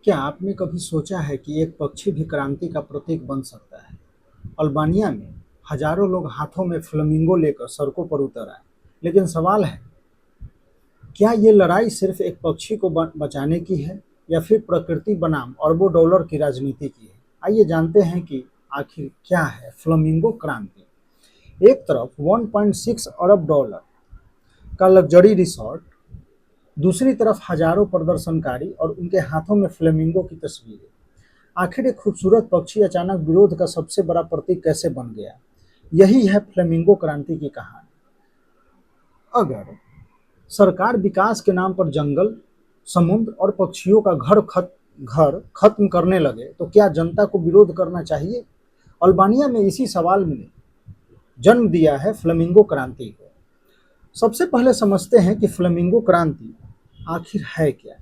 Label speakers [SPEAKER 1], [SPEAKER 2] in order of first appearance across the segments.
[SPEAKER 1] क्या आपने कभी सोचा है कि एक पक्षी भी क्रांति का प्रतीक बन सकता है? अल्बानिया में हजारों लोग हाथों में फ्लेमिंगो लेकर सड़कों पर उतर आए। लेकिन सवाल है, क्या ये लड़ाई सिर्फ एक पक्षी को बचाने की है या फिर प्रकृति बनाम अरबों डॉलर की राजनीति की है? आइए जानते हैं कि आखिर क्या है फ्लेमिंगो क्रांति। एक तरफ 1.6 अरब डॉलर का लग्जरी रिसॉर्ट, दूसरी तरफ हजारों प्रदर्शनकारी और उनके हाथों में फ्लेमिंगो की तस्वीरें। आखिर एक खूबसूरत पक्षी अचानक विरोध का सबसे बड़ा प्रतीक कैसे बन गया? यही है फ्लेमिंगो क्रांति की कहानी। अगर सरकार विकास के नाम पर जंगल, समुद्र और पक्षियों का घर खत्म करने लगे तो क्या जनता को विरोध करना चाहिए? अल्बानिया में इसी सवाल ने जन्म दिया है फ्लेमिंगो क्रांति को। सबसे पहले समझते हैं कि फ्लेमिंगो क्रांति आखिर है क्या।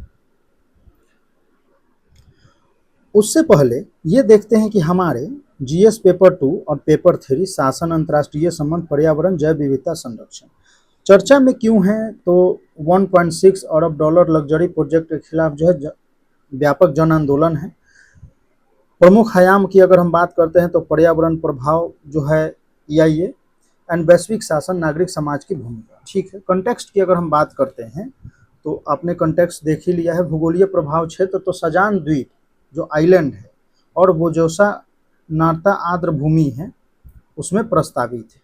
[SPEAKER 1] उससे पहले ये देखते हैं कि हमारे जीएस पेपर 2 और पेपर 3 शासन, अंतर्राष्ट्रीय संबंध, पर्यावरण, जैव विविधता संरक्षण चर्चा में क्यों है। तो 1.6 अरब डॉलर लग्जरी प्रोजेक्ट के खिलाफ जो है व्यापक जन आंदोलन है। प्रमुख आयाम की अगर हम बात करते हैं तो पर्यावरण प्रभाव जो है EIA एंड वैश्विक शासन, नागरिक समाज की भूमिका। ठीक है, कंटेक्स्ट की अगर हम बात करते हैं तो आपने कंटेक्स्ट देख ही लिया है। भूगोलीय प्रभाव क्षेत्र तो सजान द्वीप जो आइलैंड है और बोजोसा नार्ता आर्द्र भूमि है उसमें प्रस्तावित है।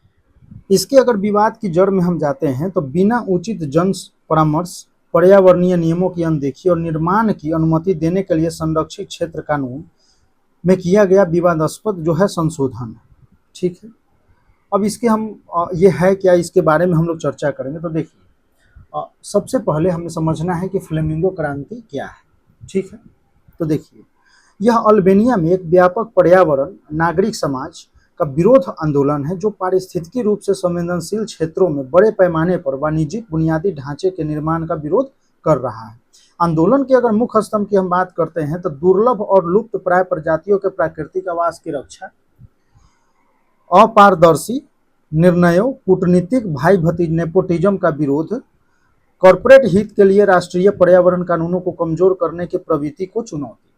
[SPEAKER 1] इसके अगर विवाद की जड़ में हम जाते हैं तो बिना उचित जन परामर्श, पर्यावरणीय नियमों की अनदेखी और निर्माण की अनुमति देने के लिए संरक्षित क्षेत्र कानून में किया गया विवादास्पद जो है संशोधन। ठीक है, अब इसके हम ये है क्या, इसके बारे में हम लोग चर्चा करेंगे। तो देखिए, सबसे पहले हमें समझना है कि फ्लेमिंगो क्रांति क्या है। ठीक है, तो देखिए, यह अल्बानिया में एक व्यापक पर्यावरण, नागरिक समाज का विरोध आंदोलन है जो पारिस्थितिकी रूप से संवेदनशील क्षेत्रों में बड़े पैमाने पर वाणिज्यिक बुनियादी ढांचे के निर्माण का विरोध कर रहा है। आंदोलन के अगर मुख्य स्तंभ की हम बात करते हैं तो दुर्लभ और लुप्त प्राय प्रजातियों के प्राकृतिक आवास की रक्षा, अपारदर्शी निर्णयों, कूटनीतिक भाई भतीज नेपोटिज्म का विरोध, कॉरपोरेट हित के लिए राष्ट्रीय पर्यावरण कानूनों को कमजोर करने की प्रवृत्ति को चुनौती।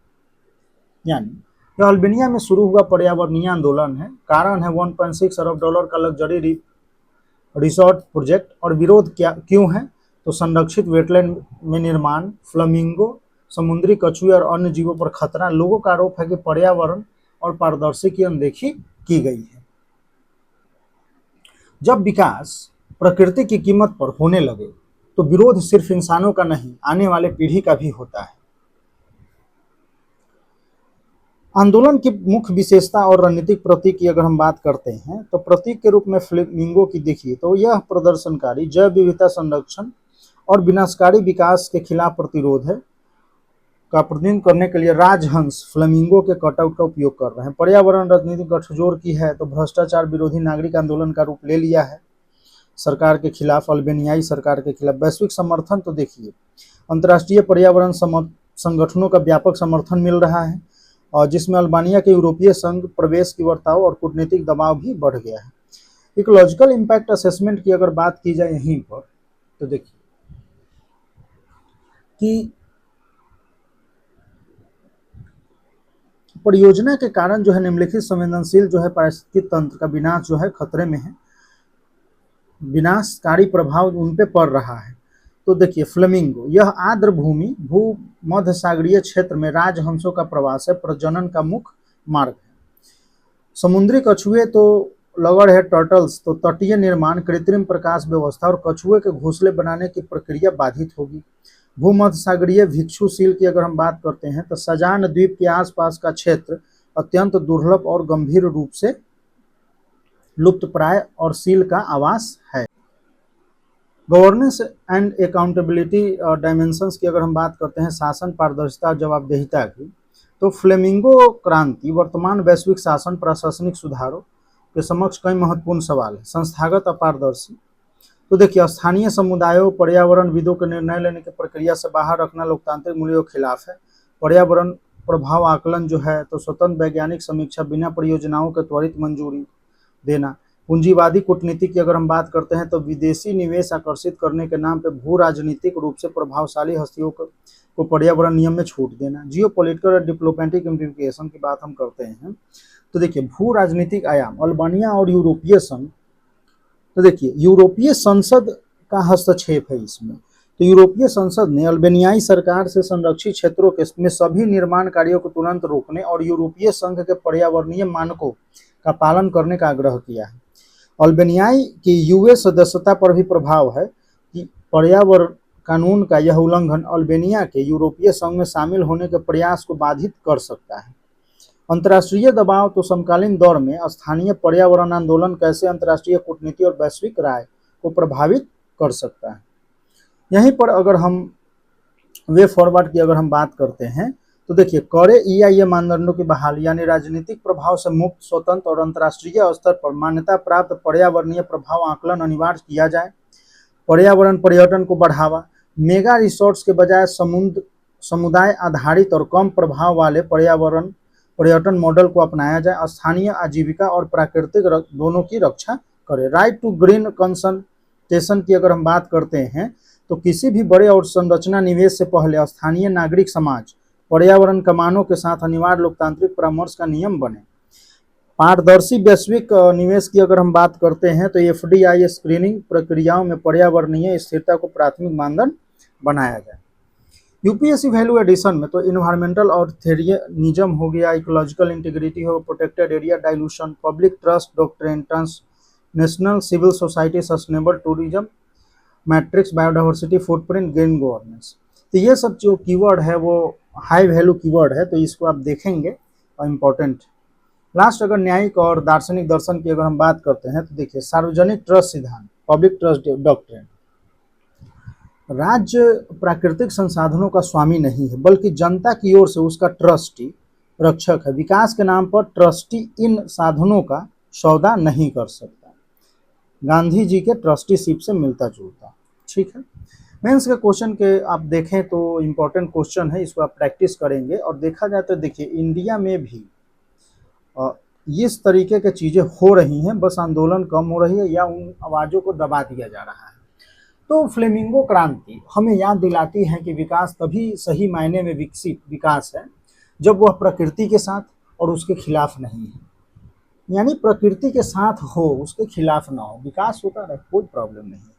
[SPEAKER 1] यानी यह अल्बानिया में शुरू हुआ पर्यावरणीय आंदोलन है। कारण है 1.6 अरब डॉलर का लग्जरी रिसोर्ट प्रोजेक्ट। और विरोध क्यों है? तो संरक्षित वेटलैंड में निर्माण, फ्लेमिंगो, समुद्री कछुए और अन्य जीवों पर खतरा। लोगों का आरोप है कि पर्यावरण और पारदर्शी की अनदेखी की गई है। जब विकास प्रकृति की कीमत पर होने लगे तो विरोध सिर्फ इंसानों का नहीं, आने वाले पीढ़ी का भी होता है। आंदोलन की मुख्य विशेषता और रणनीतिक प्रतीक की अगर हम बात करते हैं तो प्रतीक के रूप में फ्लेमिंगो की देखिए तो यह प्रदर्शनकारी, जैव विविधता संरक्षण और विनाशकारी विकास के खिलाफ प्रतिरोध है का प्रतिनिधित्व करने के लिए राजहंस फ्लेमिंगो के कटआउट का उपयोग कर रहे हैं। पर्यावरण राजनीति गठजोड़ की है तो भ्रष्टाचार विरोधी नागरिक आंदोलन का रूप ले लिया है सरकार के खिलाफ, अल्बानियाई सरकार के खिलाफ। वैश्विक समर्थन तो देखिए, अंतर्राष्ट्रीय पर्यावरण संगठनों का व्यापक समर्थन मिल रहा है और जिसमें अल्बानिया के यूरोपीय संघ प्रवेश की वर्ताव और कूटनीतिक दबाव भी बढ़ गया है। इकोलॉजिकल इम्पैक्ट असेसमेंट की अगर बात की जाए यहीं पर तो देखिए कि परियोजना के कारण जो है निम्नलिखित संवेदनशील जो है पारिस्थितिक तंत्र का विनाश जो है खतरे में है, विनाशकारी प्रभाव उन पे पड़ रहा है। तो देखिए, फ्लेमिंगो यह आर्द्र भूमि भूमध्य सागरीय क्षेत्र में राजहंसों का प्रवास है, प्रजनन का मुख्य मार्ग है। समुद्री कछुए तो लवड़ है, टर्टल्स तो तटीय निर्माण, कृत्रिम प्रकाश व्यवस्था और कछुए के घोंसले बनाने की प्रक्रिया बाधित होगी। भूमध्य सागरीय भिक्षु सील की अगर हम बात करते हैं तो सजान द्वीप के आसपास का क्षेत्र अत्यंत दुर्लभ और गंभीर रूप से लुप्तप्राय और सील का आवास है। गवर्नेंस एंड अकाउंटेबिलिटी डायमेंशंस की अगर हम बात करते हैं, शासन, पारदर्शिता, जवाबदेहिता की, तो फ्लेमिंगो क्रांति वर्तमान वैश्विक शासन, प्रशासनिक सुधारों के समक्ष कई महत्वपूर्ण सवाल है। संस्थागत अपारदर्शी तो देखिए, स्थानीय समुदायों, पर्यावरणविदों के निर्णय लेने की प्रक्रिया से बाहर रखना लोकतांत्रिक मूल्यों के खिलाफ है। पर्यावरण प्रभाव आकलन जो है तो स्वतंत्र वैज्ञानिक समीक्षा, बिना परियोजनाओं के त्वरित मंजूरी देना। पूंजीवादी कूटनीति की अगर हम बात करते हैं तो विदेशी निवेश आकर्षित करने के नाम पर भू राजनीतिक रूप से प्रभावशाली हस्तियों को पर्यावरण नियम में छूट देना। जियो पॉलिटिकल और डिप्लोमेटिक इम्प्लीकेशन की बात हम करते हैं तो देखिए भू राजनीतिक आयाम अल्बानिया और यूरोपीय संघ, तो देखिए यूरोपीय संसद का हस्तक्षेप है इसमें। तो यूरोपीय संसद ने अल्बानियाई सरकार से संरक्षित क्षेत्रों के में सभी निर्माण कार्यों को तुरंत रोकने और यूरोपीय संघ के पर्यावरणीय मानकों का पालन करने का आग्रह किया है। अल्बानियाई की यूएस सदस्यता पर भी प्रभाव है कि पर्यावरण कानून का यह उल्लंघन अल्बानिया के यूरोपीय संघ में शामिल होने के प्रयास को बाधित कर सकता है। अंतर्राष्ट्रीय दबाव, तो समकालीन दौर में स्थानीय पर्यावरण आंदोलन कैसे अंतर्राष्ट्रीय कूटनीति और वैश्विक राय को प्रभावित कर सकता है। यहीं पर अगर हम वे फॉरवर्ड की अगर हम बात करते हैं तो देखिए कड़े EIA मानदंडों की बहाली यानी राजनीतिक प्रभाव से मुक्त, स्वतंत्र और अंतर्राष्ट्रीय स्तर पर मान्यता प्राप्त पर्यावरणीय प्रभाव आकलन अनिवार्य किया जाए। पर्यावरण पर्यटन को बढ़ावा, मेगा रिसोर्ट्स के बजाय समुदाय आधारित और कम प्रभाव वाले पर्यटन मॉडल को अपनाया जाए। स्थानीय आजीविका और प्राकृतिक दोनों की रक्षा करे। राइट टू ग्रीन कंसल्टेशन की अगर हम बात करते हैं तो किसी भी बड़े और संरचना निवेश से पहले स्थानीय नागरिक समाज पर्यावरण कमानों के साथ अनिवार्य लोकतांत्रिक परामर्श का नियम बने। पारदर्शी वैश्विक निवेश की अगर हम बात करते हैं तो FDI स्क्रीनिंग प्रक्रियाओं में पर्यावरणीय स्थिरता को प्राथमिक मानदंड बनाया जाए। UPSC वैल्यू एडिशन में तो इन्वायरमेंटल और थेरियनिज्म हो गया, इकोलॉजिकल इंटीग्रिटी हो, protected area dilution, public trust doctrine, transnational civil society, sustainable tourism matrix, biodiversity footprint, green governance. तो ये सब जो कीवर्ड है वो हाई वैल्यू कीवर्ड है, तो इसको आप देखेंगे और इम्पोर्टेंट। लास्ट अगर न्यायिक और दार्शनिक दर्शन की अगर हम बात करते हैं तो देखिए सार्वजनिक ट्रस्ट सिद्धांत, पब्लिक ट्रस्ट डॉक्ट्रिन। राज्य प्राकृतिक संसाधनों का स्वामी नहीं है बल्कि जनता की ओर से उसका ट्रस्टी रक्षक है। विकास के नाम पर ट्रस्टी इन साधनों का सौदा नहीं कर सकता। गांधी जी के ट्रस्टीशिप से मिलता जुलता। ठीक है, मेंस के क्वेश्चन के आप देखें तो इम्पोर्टेंट क्वेश्चन है, इसको आप प्रैक्टिस करेंगे। और देखा जाए तो देखिए इंडिया में भी इस तरीके की चीज़ें हो रही हैं, बस आंदोलन कम हो रही है या उन आवाज़ों को दबा दिया जा रहा है। तो फ्लेमिंगो क्रांति हमें याद दिलाती है कि विकास तभी सही मायने में विकसित विकास है जब वह प्रकृति के साथ और उसके खिलाफ नहीं है। यानी प्रकृति के साथ हो, उसके खिलाफ ना हो, विकास होता रहे, कोई प्रॉब्लम नहीं है।